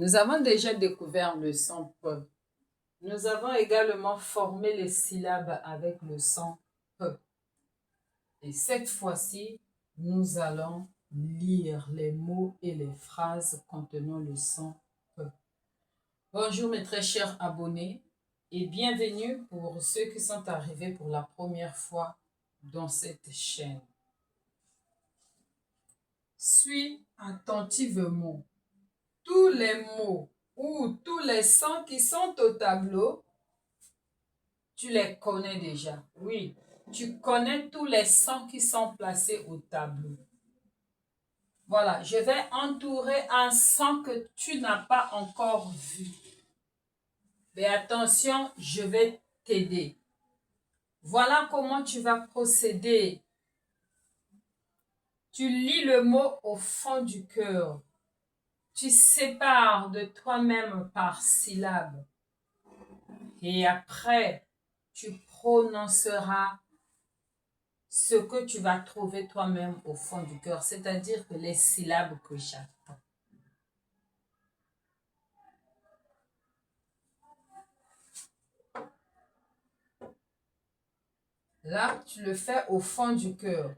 Nous avons déjà découvert le son P. Nous avons également formé les syllabes avec le son P. Et cette fois-ci, nous allons lire les mots et les phrases contenant le son P. Bonjour mes très chers abonnés et bienvenue pour ceux qui sont arrivés pour la première fois dans cette chaîne. Suis attentivement. Tous les mots ou tous les sons qui sont au tableau, tu les connais déjà. Oui, tu connais tous les sons qui sont placés au tableau. Voilà, je vais entourer un son que tu n'as pas encore vu. Mais attention, je vais t'aider. Voilà comment tu vas procéder. Tu lis le mot au fond du cœur. Tu sépares de toi-même par syllabe. Et après, tu prononceras ce que tu vas trouver toi-même au fond du cœur, c'est-à-dire que les syllabes que j'attends. Là, tu le fais au fond du cœur.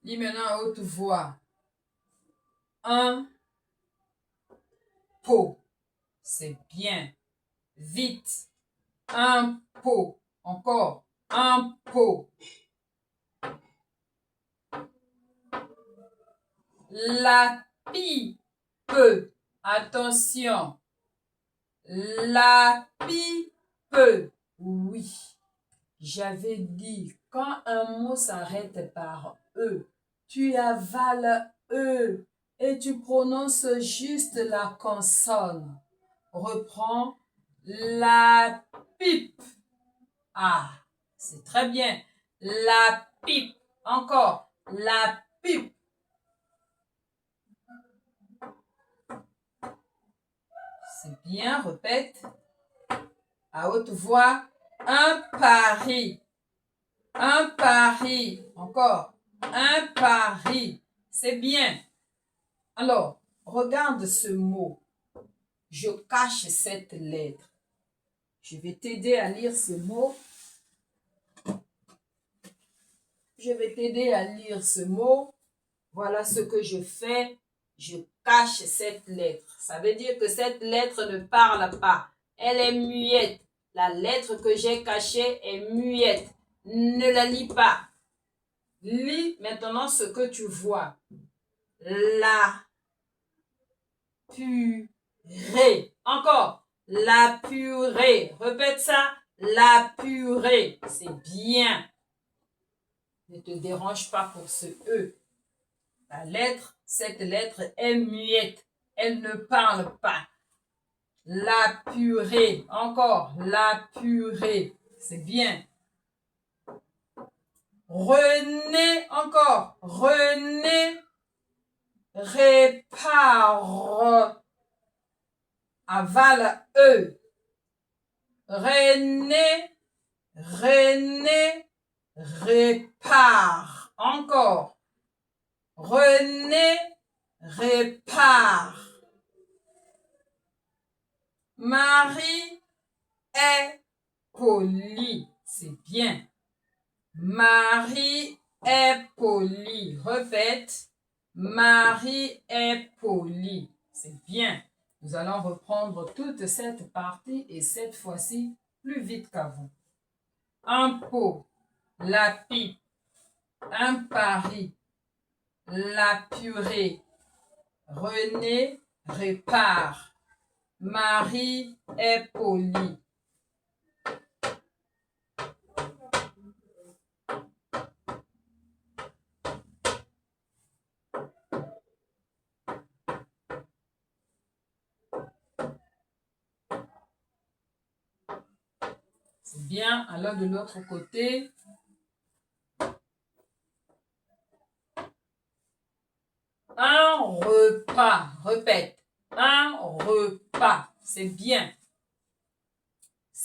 Dis maintenant à haute voix. Un pot. C'est bien. Vite. Un pot. Encore. Un pot. La pipe. Attention. La pipe. Oui. J'avais dit, quand un mot s'arrête par E, tu avales E et tu prononces juste la consonne. Reprends la pipe. Ah, c'est très bien. La pipe. Encore. La pipe. C'est bien, répète. À haute voix. Un pari. Un pari. Encore. Un pari. C'est bien. Alors, regarde ce mot. Je cache cette lettre. Je vais t'aider à lire ce mot. Je vais t'aider à lire ce mot. Voilà ce que je fais. Je cache cette lettre. Ça veut dire que cette lettre ne parle pas. Elle est muette. La lettre que j'ai cachée est muette. Ne la lis pas. Lis maintenant ce que tu vois. La purée. Encore. La purée. Répète ça. La purée. C'est bien. Ne te dérange pas pour ce E. La lettre, cette lettre est muette. Elle ne parle pas. La purée. Encore. La purée. C'est bien. René. Encore. René. Répare. Avale E. René. René. Répare. Encore. René répare. Marie est polie. C'est bien. Marie est polie. Répète. Marie est polie. C'est bien. Nous allons reprendre toute cette partie et cette fois-ci plus vite qu'avant. Un pot. La pipe. Un pari. La purée. René répare. Marie est polie. C'est bien. Alors de l'autre côté. Un repas. Répète. Un repas. C'est bien.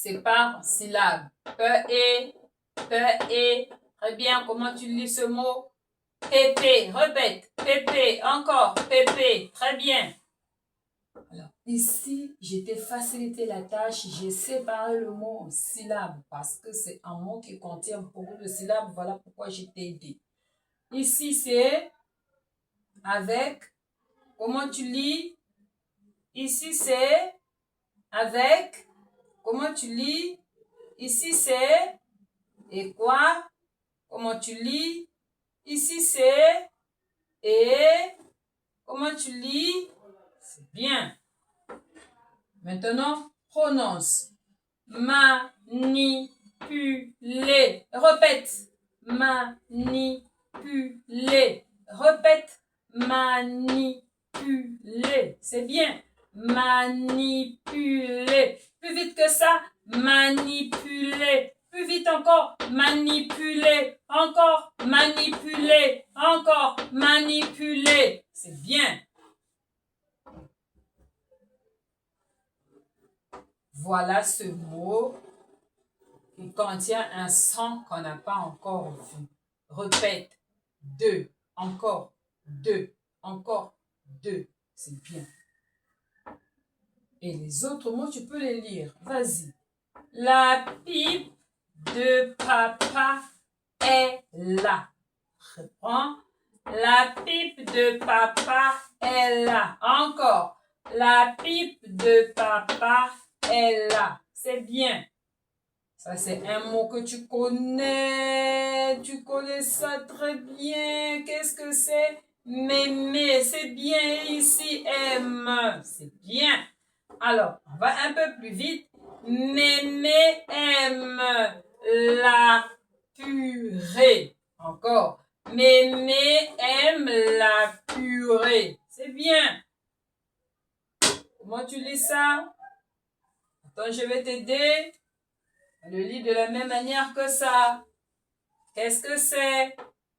c'est par syllabe. Pe et. Très bien, comment tu lis ce mot? Pépé, répète. Pépé, encore. Pépé, très bien. Alors, ici, je t'ai facilité la tâche. J'ai séparé le mot en syllabes parce que c'est un mot qui contient beaucoup de syllabes. Voilà pourquoi je t'ai aidé. Ici, c'est avec. Comment tu lis? Ici, c'est avec. Comment tu lis? Ici, c'est. Et quoi? Comment tu lis? Ici, c'est. Et. Comment tu lis? C'est bien. Maintenant, prononce. Manipuler. Répète. Manipuler. Répète. Manipuler. C'est bien. Manipuler. Plus vite que ça. Manipuler. Plus vite encore. Manipuler. Encore. Manipuler. Encore. Manipuler. C'est bien. Voilà ce mot qui contient un son qu'on n'a pas encore vu. Répète. 2. Encore. 2. Encore. 2. C'est bien. Et les autres mots, tu peux les lire. Vas-y. La pipe de papa est là. Reprends. La pipe de papa est là. Encore. La pipe de papa est là. C'est bien. Ça, c'est un mot que tu connais. Tu connais ça très bien. Qu'est-ce que c'est? Mémé. C'est bien ici. M. C'est bien. Alors, on va un peu plus vite. Mémé aime la purée. Encore. Mémé aime la purée. C'est bien. Comment tu lis ça? Attends, je vais t'aider. On le lit de la même manière que ça. Qu'est-ce que c'est?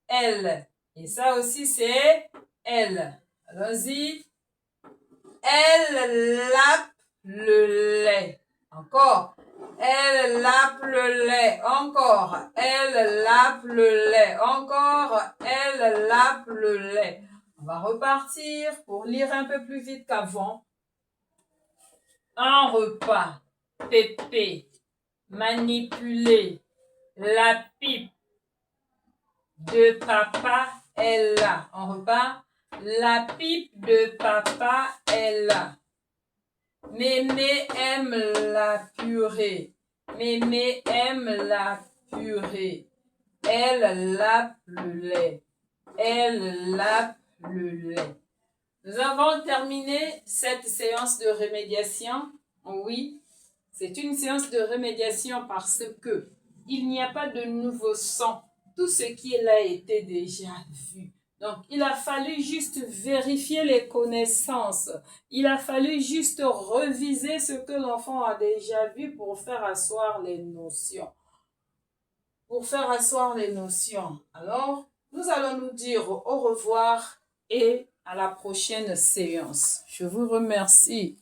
Elle. Et ça aussi, c'est elle. Allons-y. Elle lappe le lait. Encore. Elle lappe le lait. Encore. Elle lappe le lait. Encore. Elle lappe le lait. On va repartir pour lire un peu plus vite qu'avant. Un repas. Pépé. Manipuler. La pipe de papa est là. On repart. La pipe de papa est là. Mémé aime la purée. Mémé aime la purée. Elle lappe le lait. Elle lappe le lait. Nous avons terminé cette séance de remédiation. Oui, c'est une séance de remédiation parce que il n'y a pas de nouveau son. Tout ce qui est là a été déjà vu. Donc, il a fallu juste vérifier les connaissances. Il a fallu juste reviser ce que l'enfant a déjà vu pour faire asseoir les notions. Alors, nous allons nous dire au revoir et à la prochaine séance. Je vous remercie.